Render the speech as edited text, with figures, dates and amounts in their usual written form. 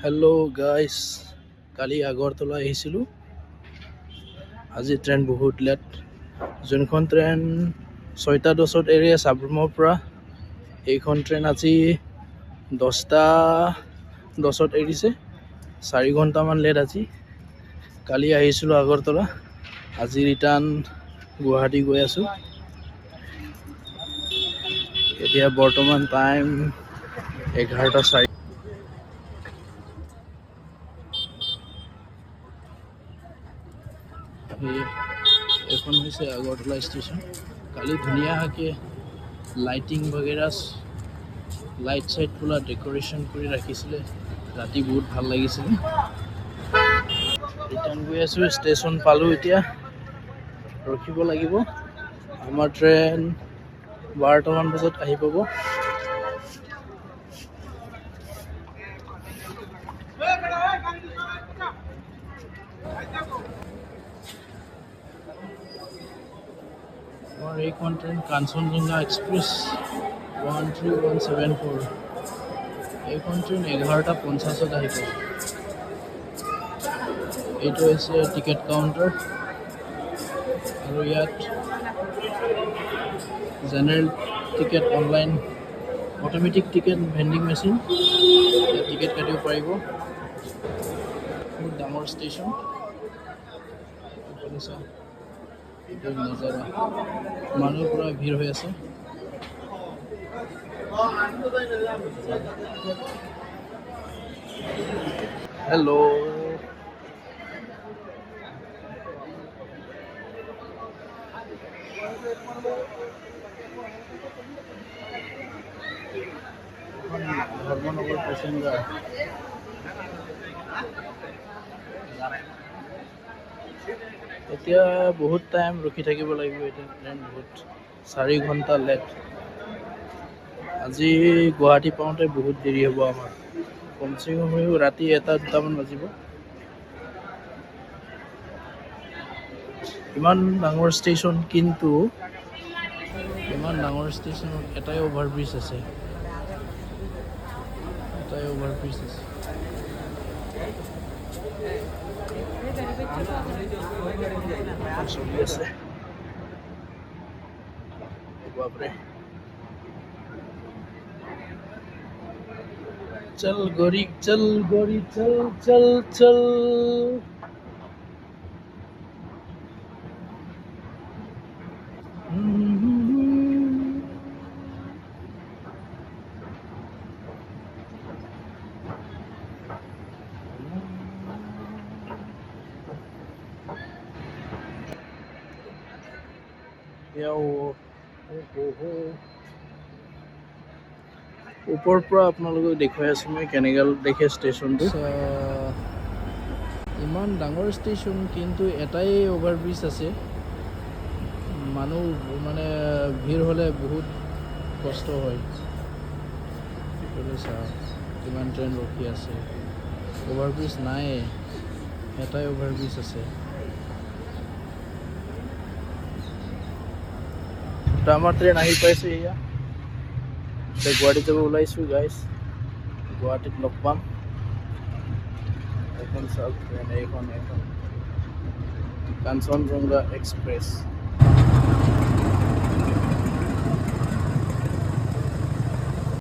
Hello' guys, কালি আগৰতলা আহিছিলোঁ। আজি train বহুত লেট। যোনখন ট্ৰেইন 6:10 এৰি চাবৰুমৰ পৰা, এইখন ট্ৰেইন আজি 10:10 এৰিছে। 4 ঘণ্টামান লেট আজি। কালি আহিছিলোঁ আগৰতলা, আজি ৰিটাৰ্ণ গুৱাহাটী গৈ আছোঁ। এতিয়া বৰ্তমান টাইম 11:04। এইখন হৈছে আগৰতলা ষ্টেচন। কালি ধুনীয়াকৈ লাইটিং বাগেৰা, লাইট চাইট পুৰা ডেক'ৰেশ্যন কৰি ৰাখিছিলে। ৰাতি বহুত ভাল লাগিছিলে। ৰিটাৰ্ণ গৈ আছোঁ, ষ্টেচন পালোঁ। এতিয়া ৰখিব লাগিব। আমাৰ ট্ৰেইন 12টামান বজাত আহি পাব। আমাৰ এইখন ট্ৰেইন কাঞ্চনজংঘা এক্সপ্ৰেছ 13174। এইখন ট্ৰেইন 11:50 আহিব। এইটো হৈছে টিকেট কাউণ্টাৰ, আৰু ইয়াত general ticket, online automatic ticket vending machine, ইয়াত টিকেট কাটিব পাৰিব। বহুত ডাঙৰ ষ্টেচন। নজাৰা মানুহ পুৰা ভিৰ হৈ আছে। Hello', Dharmanagar passenger. এতিয়া বহুত টাইম ৰখি থাকিব লাগিব। এতিয়া ট্ৰেইন বহুত 4 ঘণ্টা লেট। আজি গুৱাহাটী পাওঁতে বহুত দেৰি হ'ব আমাৰ। কমচে কম ৰাতি 1-2টামান বাজিব। ইমান ডাঙৰ ষ্টেচন, কিন্তু ইমান ডাঙৰ ষ্টেচনত এটাই অভাৰব্ৰিজ আছে। চলি আছে। বাপৰে, চল গৰি চল গৰি চল চল চল। ওপৰৰ পৰা আপোনালোকক দেখুৱাই আছোঁ মই কেনেকৈ দেখে ষ্টেচনটো। ইমান ডাঙৰ ষ্টেচন, কিন্তু এটাই অভাৰব্ৰিজ আছে। মানুহ মানে ভিৰ হ'লে বহুত কষ্ট হয়। কিমান ট্ৰেইন ৰখি আছে। অভাৰব্ৰিজ নাই, এটাই অভাৰব্ৰিজ আছে। আমাৰ ট্ৰেইন আহি পাইছে। এয়া গুৱাহাটীত যাব ওলাইছোঁ গাইজ। গুৱাহাটীত লগ পাম। এইখন চাওক ট্ৰেইন, এইখন কাঞ্চনজংঘা এক্সপ্ৰেছ।